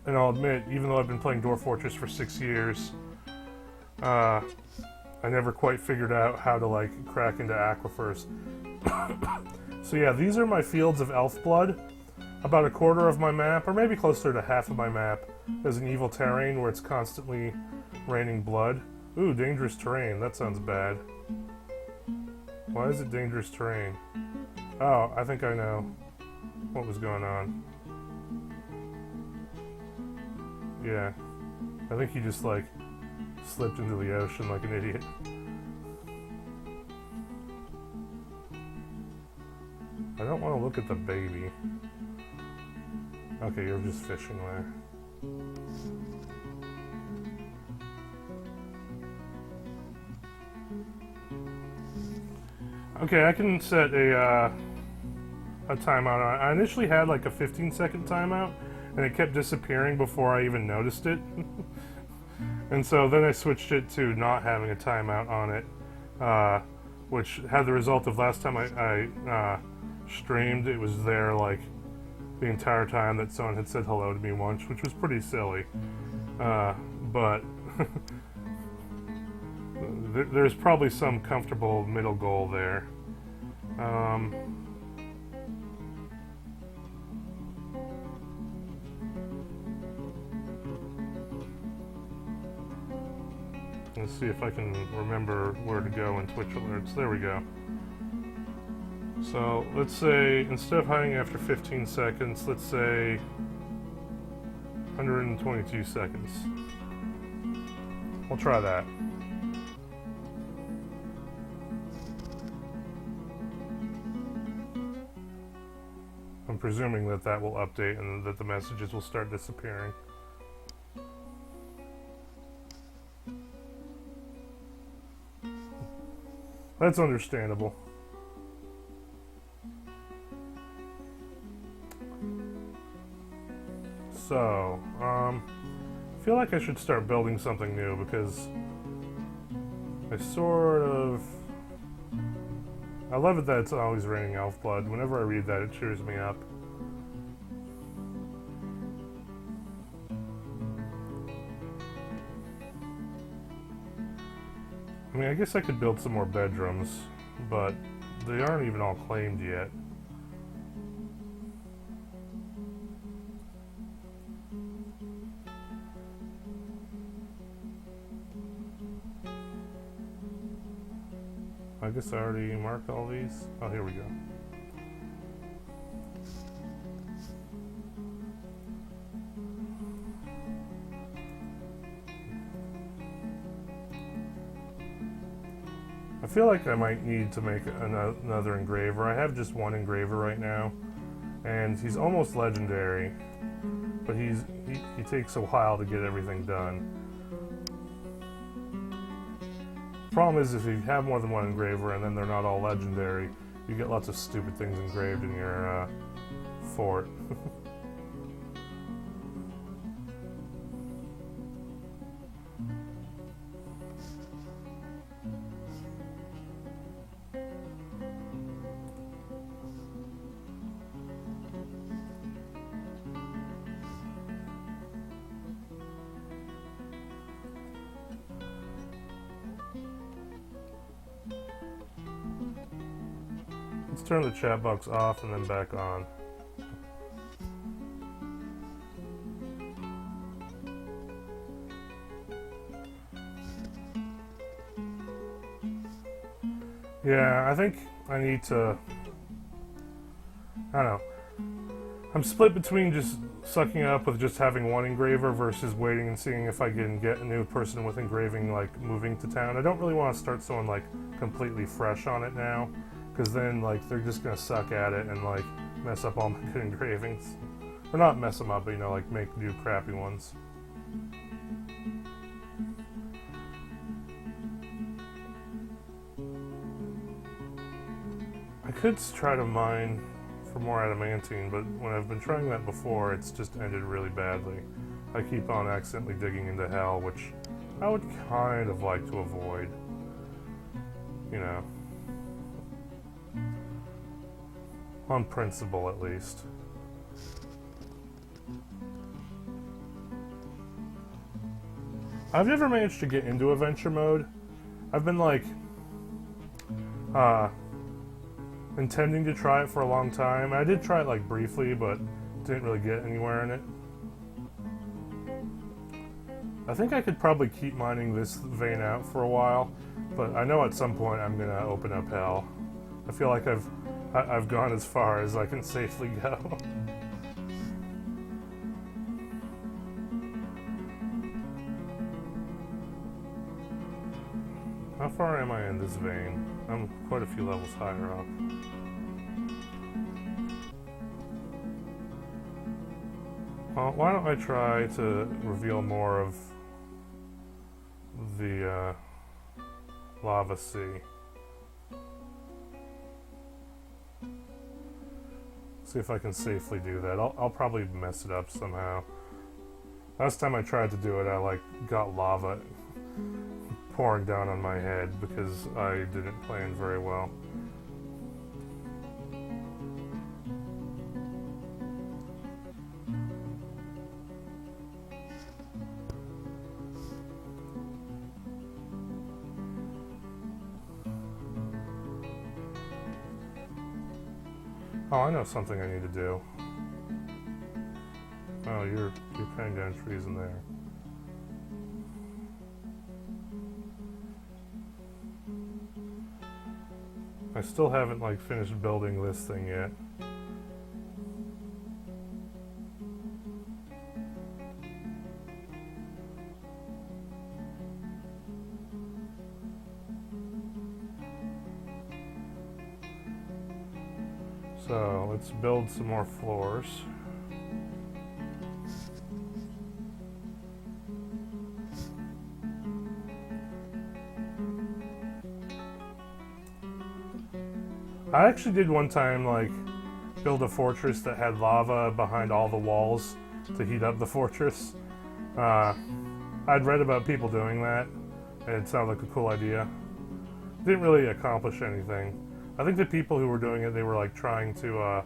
and I'll admit, even though I've been playing Dwarf Fortress for 6 years, I never quite figured out how to like crack into aquifers. So yeah, these are my fields of elf blood. About a quarter of my map, or maybe closer to half of my map, is an evil terrain where it's constantly raining blood. Ooh, dangerous terrain. That sounds bad. Why is it dangerous terrain? Oh, I think I know what was going on. Yeah. I think he just, like, slipped into the ocean like an idiot. I don't want to look at the baby. Okay, you're just fishing there. Okay, I can set a timeout on it. I initially had like a 15-second timeout, and it kept disappearing before I even noticed it. And so then I switched it to not having a timeout on it, which had the result of last time I streamed, it was there like the entire time that someone had said hello to me once, which was pretty silly. But there's probably some comfortable middle goal there. Let's see if I can remember where to go in Twitch alerts. There we go. So let's say, instead of hiding after 15 seconds, let's say 122 seconds. We'll try that. I'm presuming that that will update and that the messages will start disappearing. That's understandable. So, I feel like I should start building something new because I love it that it's always raining elf blood. Whenever I read that, it cheers me up. I mean, I guess I could build some more bedrooms, but they aren't even all claimed yet. I guess I already marked all these. Oh, here we go. I feel like I might need to make another engraver. I have just one engraver right now, and he's almost legendary, but he takes a while to get everything done. Problem is, if you have more than one engraver and then they're not all legendary, you get lots of stupid things engraved in your fort. Let's turn the chat box off and then back on. Yeah, I think I need to... I don't know. I'm split between just sucking it up with just having one engraver versus waiting and seeing if I can get a new person with engraving, like, moving to town. I don't really want to start someone, like, completely fresh on it now, because then, like, they're just going to suck at it and, like, mess up all my good engravings. Or not mess them up, but, you know, like, make new crappy ones. I could try to mine for more adamantine, but when I've been trying that before, it's just ended really badly. I keep on accidentally digging into hell, which I would kind of like to avoid. You know. On principle, at least. I've never managed to get into adventure mode. I've been like intending to try it for a long time. I did try it like briefly, but didn't really get anywhere in it. I think I could probably keep mining this vein out for a while, but I know at some point I'm gonna open up hell. I feel like I've gone as far as I can safely go. How far am I in this vein? I'm quite a few levels higher up. Well, why don't I try to reveal more of the lava sea. See if I can safely do that. I'll probably mess it up somehow. Last time I tried to do it, I like got lava pouring down on my head because I didn't plan very well. Oh, I know something I need to do. Oh, you're cutting down trees in there. I still haven't like finished building this thing yet. So let's build some more floors. I actually did one time like build a fortress that had lava behind all the walls to heat up the fortress. I'd read about people doing that and it sounded like a cool idea. Didn't really accomplish anything. I think the people who were doing it, they were like trying to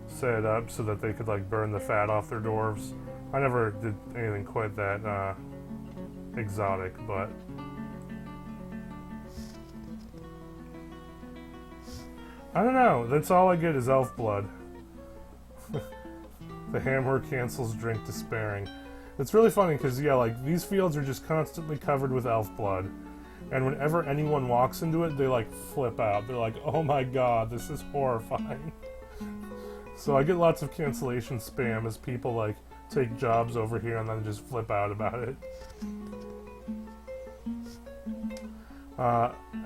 set it up so that they could like burn the fat off their dwarves. I never did anything quite that exotic, but I don't know. That's all I get is elf blood. The hammer cancels drink despairing. It's really funny because yeah, like these fields are just constantly covered with elf blood. And whenever anyone walks into it, they like flip out. They're like, oh my god, this is horrifying. So I get lots of cancellation spam as people like take jobs over here and then just flip out about it.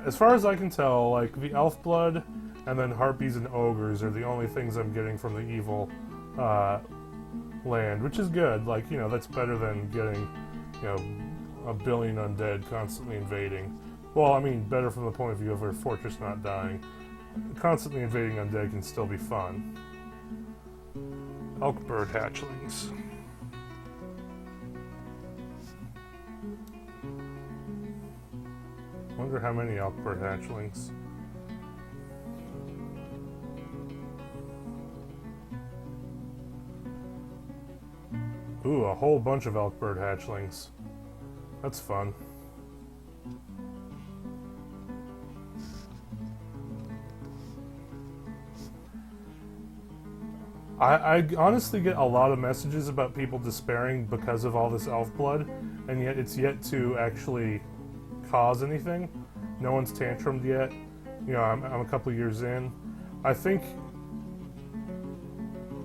As far as I can tell, like the elf blood and then harpies and ogres are the only things I'm getting from the evil land, which is good. Like, you know, that's better than getting, you know, a billion undead constantly invading. Well, I mean, better from the point of view of our fortress not dying. Constantly invading undead can still be fun. Elk bird hatchlings. Wonder how many elk bird hatchlings. Ooh, a whole bunch of elk bird hatchlings. That's fun. I honestly get a lot of messages about people despairing because of all this elf blood, and yet it's yet to actually cause anything. No one's tantrumed yet. You know, I'm a couple years in. I think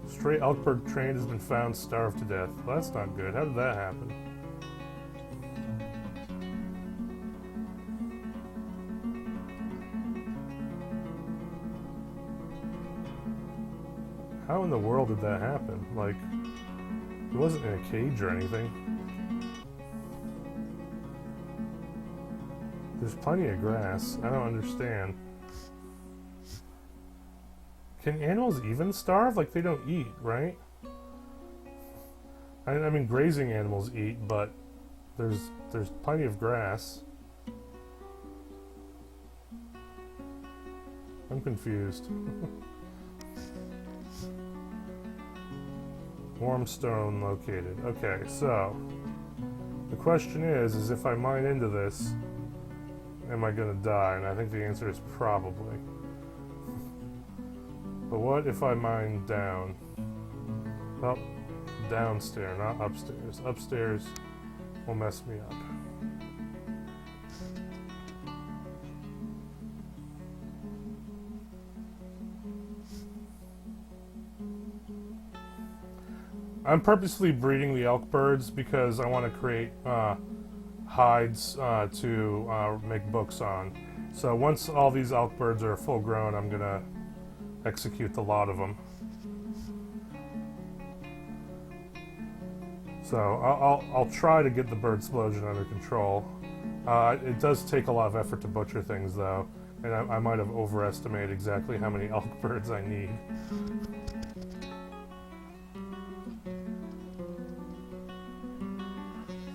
stray elk bird trained has been found starved to death. Well, that's not good. How did that happen? How in the world did that happen? Like, it wasn't in a cage or anything. There's plenty of grass. I don't understand. Can animals even starve? Like, they don't eat, right? I mean, grazing animals eat, but there's plenty of grass. I'm confused. Warm stone located. Okay, so The question is if I mine into this, am I gonna die? And I think the answer is probably. But what if I mine down? Well, downstairs, not upstairs. Upstairs will mess me up. I'm purposely breeding the elk birds because I want to create hides to make books on. So once all these elk birds are full grown, I'm going to execute the lot of them. So I'll try to get the bird explosion under control. It does take a lot of effort to butcher things though, and I might have overestimated exactly how many elk birds I need.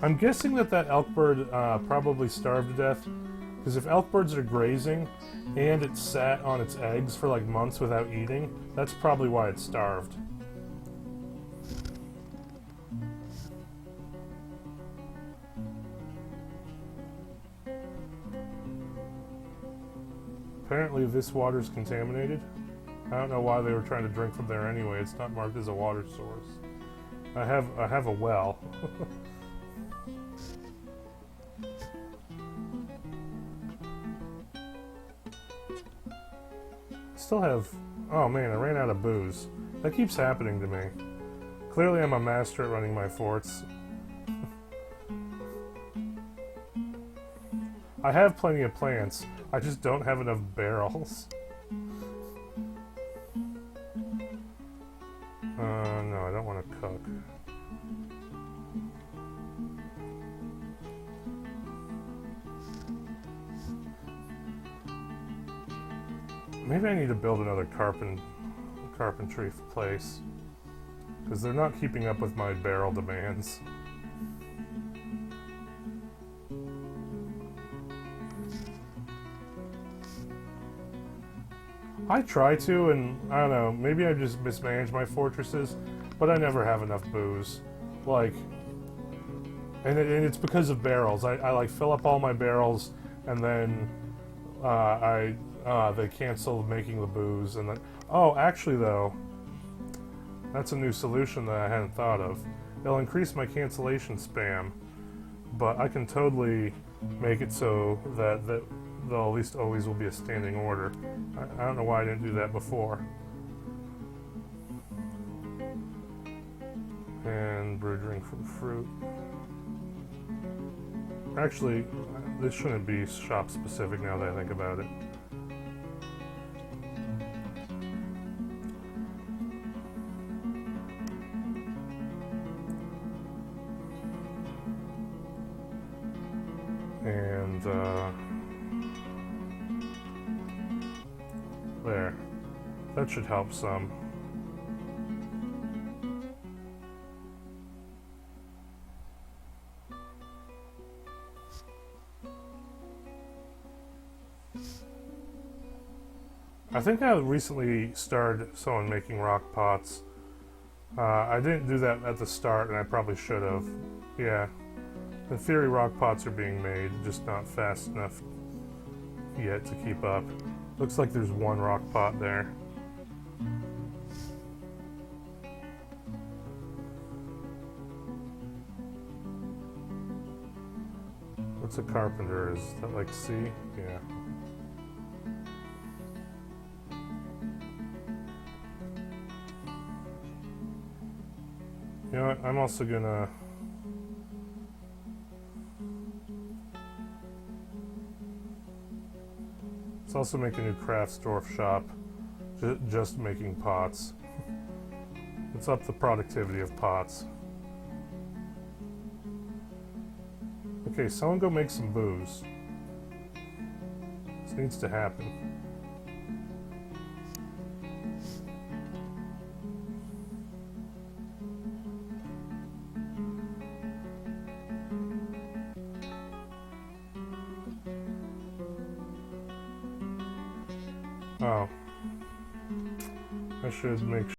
I'm guessing that elk bird probably starved to death, because if elk birds are grazing and it sat on its eggs for like months without eating, that's probably why it starved. Apparently this water's contaminated. I don't know why they were trying to drink from there anyway. It's not marked as a water source. I have a well. Still have... Oh man, I ran out of booze. That keeps happening to me. Clearly I'm a master at running my forts. I have plenty of plants. I just don't have enough barrels. No, I don't want to cook. Maybe I need to build another carpentry place, because they're not keeping up with my barrel demands. I try to, and I don't know, maybe I just mismanage my fortresses, but I never have enough booze. Like, and it's because of barrels. I like fill up all my barrels, and then they cancel making the booze, and then, oh, actually though, that's a new solution that I hadn't thought of. It'll increase my cancellation spam, but I can totally make it so that they'll at least always will be a standing order. I don't know why I didn't do that before. And brew drink from fruit. Actually, this shouldn't be shop specific now that I think about it. And there. That should help some. I think I recently started someone making rock pots. I didn't do that at the start, and I probably should have. Yeah. In theory, rock pots are being made, just not fast enough yet to keep up. Looks like there's one rock pot there. What's a carpenter? Is that like C? Yeah. You know what? I'm also gonna... Let's also make a new craft store shop, just making pots. Let's up the productivity of pots. Okay, someone go make some booze. This needs to happen. Oh. I should make sure.